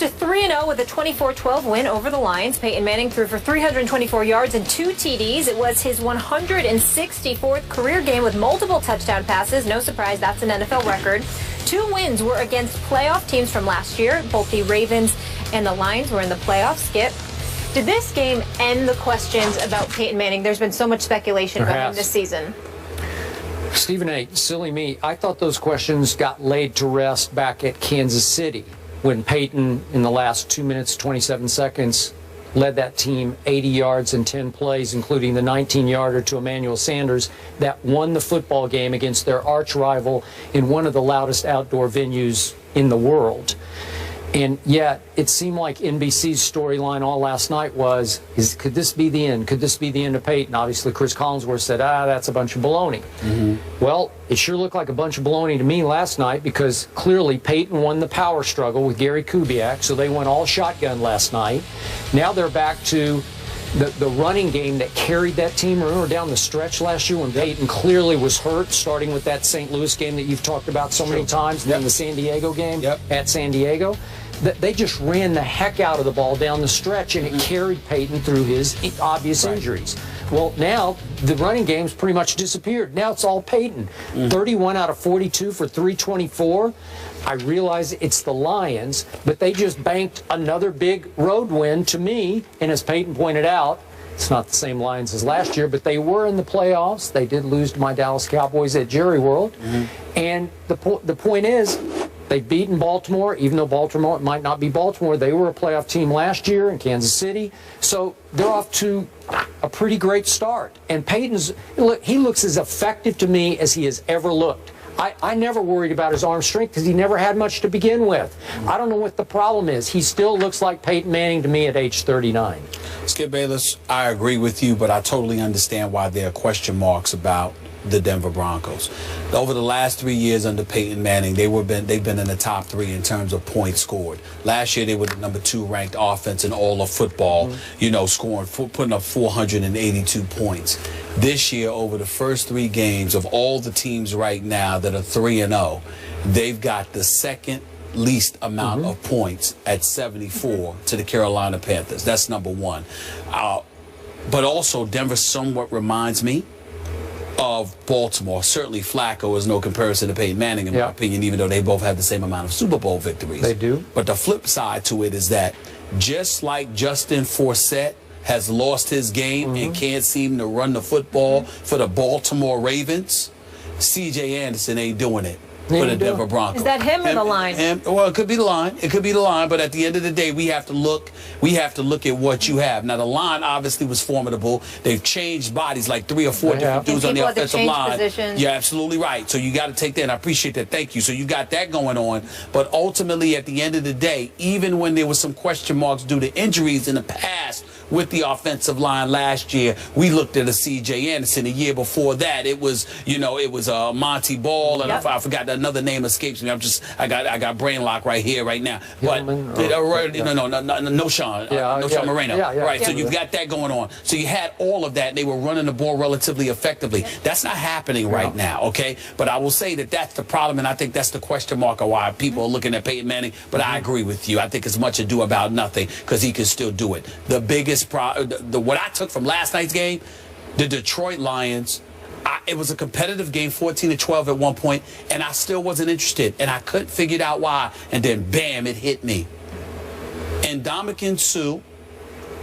moved to 3-0 with a 24-12 win over the Lions. Peyton Manning threw for 324 yards and 2 TDs. It was his 164th career game with multiple touchdown passes. No surprise, that's an NFL record. 2 wins were against playoff teams from last year. Both the Ravens and the Lions were in the playoffs. Skip, did this game end the questions about Peyton Manning? There's been so much speculation about him this season. Stephen A., silly me, I thought those questions got laid to rest back at Kansas City when Peyton, in the last 2 minutes, 27 seconds, led that team 80 yards in 10 plays, including the 19-yarder to Emmanuel Sanders, that won the football game against their arch rival in one of the loudest outdoor venues in the world. And yet, it seemed like NBC's storyline all last night was, could this be the end? Could this be the end of Peyton? Obviously, Chris Collinsworth said, that's a bunch of baloney. Well, it sure looked like a bunch of baloney to me last night, because clearly Peyton won the power struggle with Gary Kubiak, so they went all shotgun last night. Now they're back to the running game that carried that team. Remember down the stretch last year when Peyton clearly was hurt, starting with that St. Louis game that you've talked about so many times, then the San Diego game at San Diego. They just ran the heck out of the ball down the stretch, and it carried Peyton through his obvious injuries. Well, now the running game's pretty much disappeared. Now it's all Peyton. 31 out of 42 for 324. I realize it's the Lions, but they just banked another big road win to me. And as Peyton pointed out, it's not the same Lions as last year, but they were in the playoffs. They did lose to my Dallas Cowboys at Jerry World. And the point is, they've beaten Baltimore, even though Baltimore might not be Baltimore. They were a playoff team last year in Kansas City. So they're off to a pretty great start. And Peyton's, look, he looks as effective to me as he has ever looked. I never worried about his arm strength because he never had much to begin with. I don't know what the problem is. He still looks like Peyton Manning to me at age 39. Skip Bayless, I agree with you, but I totally understand why there are question marks about the Denver Broncos. Over the last 3 years under Peyton Manning, they've been in the top 3 in terms of points scored. Last year, they were the #2 ranked offense in all of football, putting up 482 points. This year, over the first 3 games of all the teams right now that are 3-0, they've got the second least amount of points at 74 to the Carolina Panthers. That's number 1. But also, Denver somewhat reminds me of Baltimore. Certainly Flacco is no comparison to Peyton Manning in my opinion, even though they both have the same amount of Super Bowl victories. They do. But the flip side to it is that just like Justin Forsett has lost his game and can't seem to run the football for the Baltimore Ravens, C.J. Anderson ain't doing it for the Denver Broncos. Is that him or the line? Well, it could be the line. It could be the line. But at the end of the day, we have to look. We have to look at what you have. Now, the line obviously was formidable. They've changed bodies, like 3 or 4 different dudes on the offensive line. You're absolutely right. So you got to take that. And I appreciate that. Thank you. So you got that going on. But ultimately, at the end of the day, even when there was some question marks due to injuries in the past with the offensive line last year, we looked at a C.J. Anderson. The year before that, it was Monty Ball, and I forgot another name escapes me. I got brain lock right here, right now. But no Sean Moreno. Right. So you've got that going on. So you had all of that. They were running the ball relatively effectively. That's not happening right now. Okay. But I will say that that's the problem, and I think that's the question mark of why people are looking at Peyton Manning. But I agree with you. I think it's much ado about nothing because he can still do it. The biggest what I took from last night's game, the Detroit Lions. It was a competitive game, 14-12 at one point, and I still wasn't interested, and I couldn't figure out why. And then, bam, it hit me. And Ndamukong Suh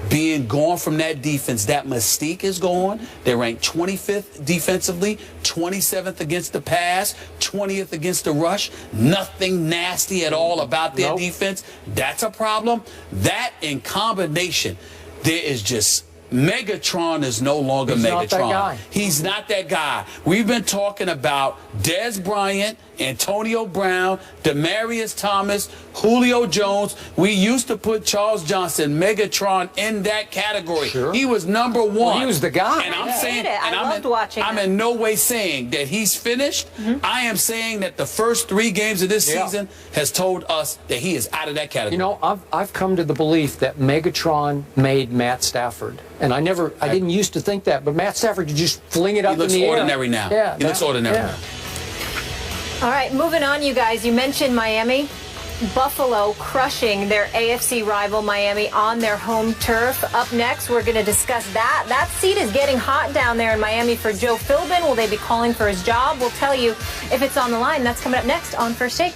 being gone from that defense, that mystique is gone. They're ranked 25th defensively, 27th against the pass, 20th against the rush. Nothing nasty at all about their defense. That's a problem. That in combination, there is just... Megatron is no longer Megatron. Not that guy. He's not that guy. We've been talking about Dez Bryant, Antonio Brown, Demaryius Thomas, Julio Jones. We used to put Charles Johnson, Megatron, in that category. He was #1. Well, he was the guy. And I'm saying, I loved watching I'm in no way saying that he's finished. I am saying that the first 3 games of this season has told us that he is out of that category. You know, I've come to the belief that Megatron made Matt Stafford. And I didn't used to think that, but Matt Stafford could just fling it up in the air. He looks ordinary now. Yeah, he looks ordinary now. All right, moving on, you guys. You mentioned Miami. Buffalo crushing their AFC rival Miami on their home turf. Up next, we're going to discuss that. That seat is getting hot down there in Miami for Joe Philbin. Will they be calling for his job? We'll tell you if it's on the line. That's coming up next on First Take.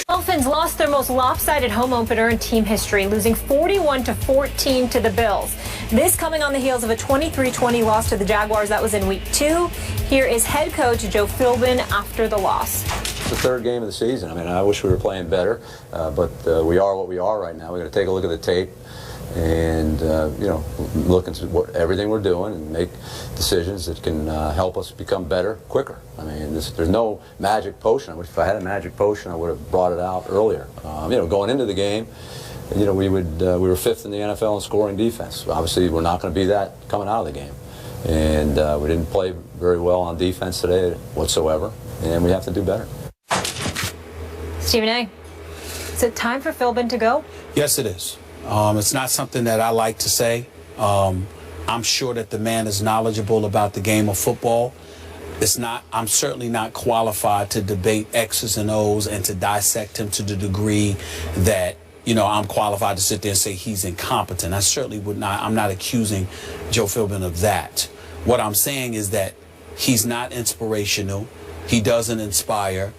Dolphins lost their most lopsided home opener in team history, losing 41-14 to the Bills. This coming on the heels of a 23-20 loss to the Jaguars. That was in Week 2. Here is head coach Joe Philbin after the loss. It's the third game of the season. I mean, I wish we were playing better, but we are what we are right now. We're going to take a look at the tape and, look into everything we're doing and make decisions that can help us become better quicker. I mean, there's no magic potion. I wish if I had a magic potion, I would have brought it out earlier. Going into the game, we were 5th in the NFL in scoring defense. Obviously, we're not going to be that coming out of the game. And we didn't play very well on defense today whatsoever, and we have to do better. Stephen A., is it time for Philbin to go? Yes, it is. It's not something that I like to say. I'm sure that the man is knowledgeable about the game of football. I'm certainly not qualified to debate X's and O's and to dissect him to the degree that, I'm qualified to sit there and say he's incompetent. I certainly would not. I'm not accusing Joe Philbin of that. What I'm saying is that he's not inspirational. He doesn't inspire.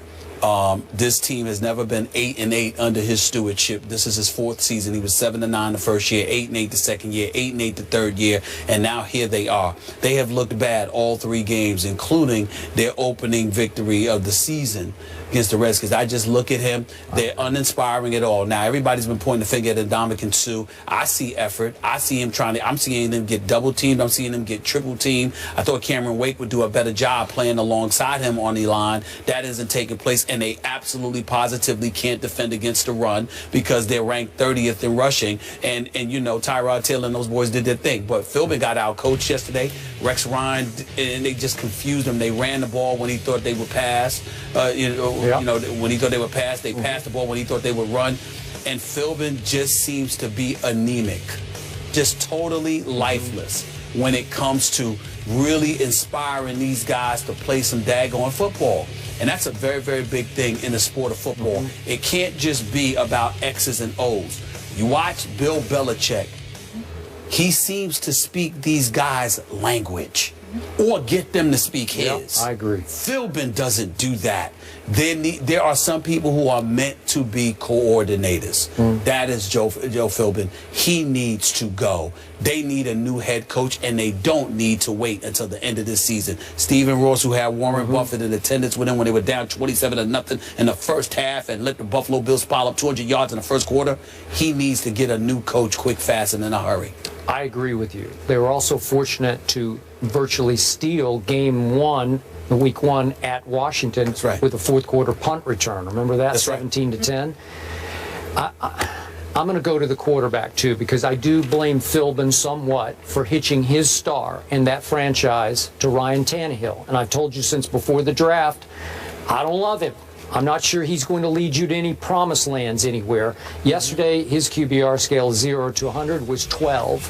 This team has never been 8-8 under his stewardship. This is his 4th season. He was 7-9 the first year, 8-8 the second year, 8-8 the third year, and now here they are. They have looked bad all 3 games, including their opening victory of the season against the Redskins. I just look at him. They're uninspiring at all. Now, everybody's been pointing the finger at Ndamukong Suh. I see effort. I see him I'm seeing them get double-teamed. I'm seeing them get triple-teamed. I thought Cameron Wake would do a better job playing alongside him on the line. That isn't taking place, and they absolutely positively can't defend against the run because they're ranked 30th in rushing. And Tyrod Taylor and those boys did their thing. But Philbin got out-coached yesterday. Rex Ryan, and they just confused him. They ran the ball when he thought they would pass. When he thought they would pass, they passed the ball when he thought they would run. And Philbin just seems to be anemic, just totally lifeless when it comes to really inspiring these guys to play some daggone football. And that's a very, very big thing in the sport of football. It can't just be about X's and O's. You watch Bill Belichick. He seems to speak these guys' language or get them to speak his. I agree. Philbin doesn't do that. There are some people who are meant to be coordinators. That is Joe Philbin. He needs to go. They need a new head coach, and they don't need to wait until the end of this season. Stephen Ross, who had Warren Buffett in attendance with him when they were down 27-0 in the first half and let the Buffalo Bills pile up 200 yards in the first quarter, he needs to get a new coach quick, fast, and in a hurry. I agree with you. They were also fortunate to virtually steal Game 1, Week 1 at Washington with a 4th quarter punt return. Remember that? That's 17-10. I'm going to go to the quarterback too, because I do blame Philbin somewhat for hitching his star in that franchise to Ryan Tannehill. And I've told you since before the draft, I don't love him. I'm not sure he's going to lead you to any promised lands anywhere. Yesterday, his QBR scale 0 to 100 was 12.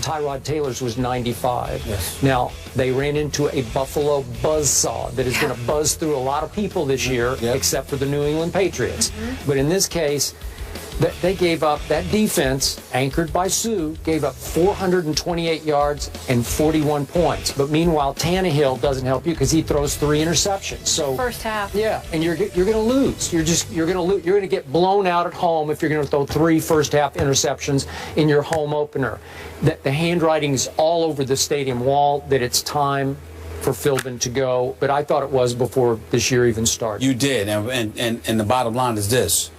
Tyrod Taylor's was 95. Yes. Now, they ran into a Buffalo buzzsaw that is going to buzz through a lot of people this year, except for the New England Patriots. But in this case, they gave up, that defense, anchored by Suh, gave up 428 yards and 41 points. But meanwhile, Tannehill doesn't help you because he throws 3 interceptions. So first half. Yeah, and you're going to lose. You're going to lose. You're going to get blown out at home if you're going to throw 3 first half interceptions in your home opener. The handwriting is all over the stadium wall that it's time for Philbin to go. But I thought it was before this year even started. You did, and the bottom line is this.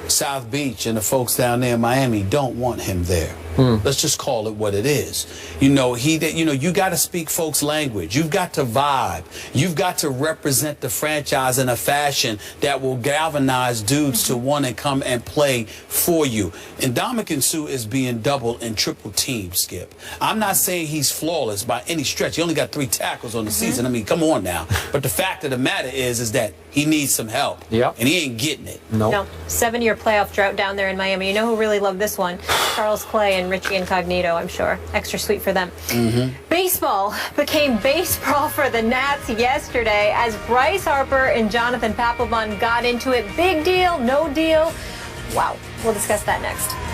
South Beach and the folks down there in Miami don't want him there. Let's just call it what it is. You got to speak folks' language. You've got to vibe. You've got to represent the franchise in a fashion that will galvanize dudes to want to come and play for you. And Ndamukong Suh is being double and triple teamed, Skip. I'm not saying he's flawless by any stretch. He only got 3 tackles on the season. I mean, come on now. But the fact of the matter is that he needs some help. Yep. And he ain't getting it. No. 7-year playoff drought down there in Miami. You know who really loved this one? Charles Clay and and Richie Incognito, I'm sure. Extra sweet for them. Baseball became baseball for the Nats yesterday as Bryce Harper and Jonathan Papelbon got into it. Big deal, no deal. Wow. We'll discuss that next.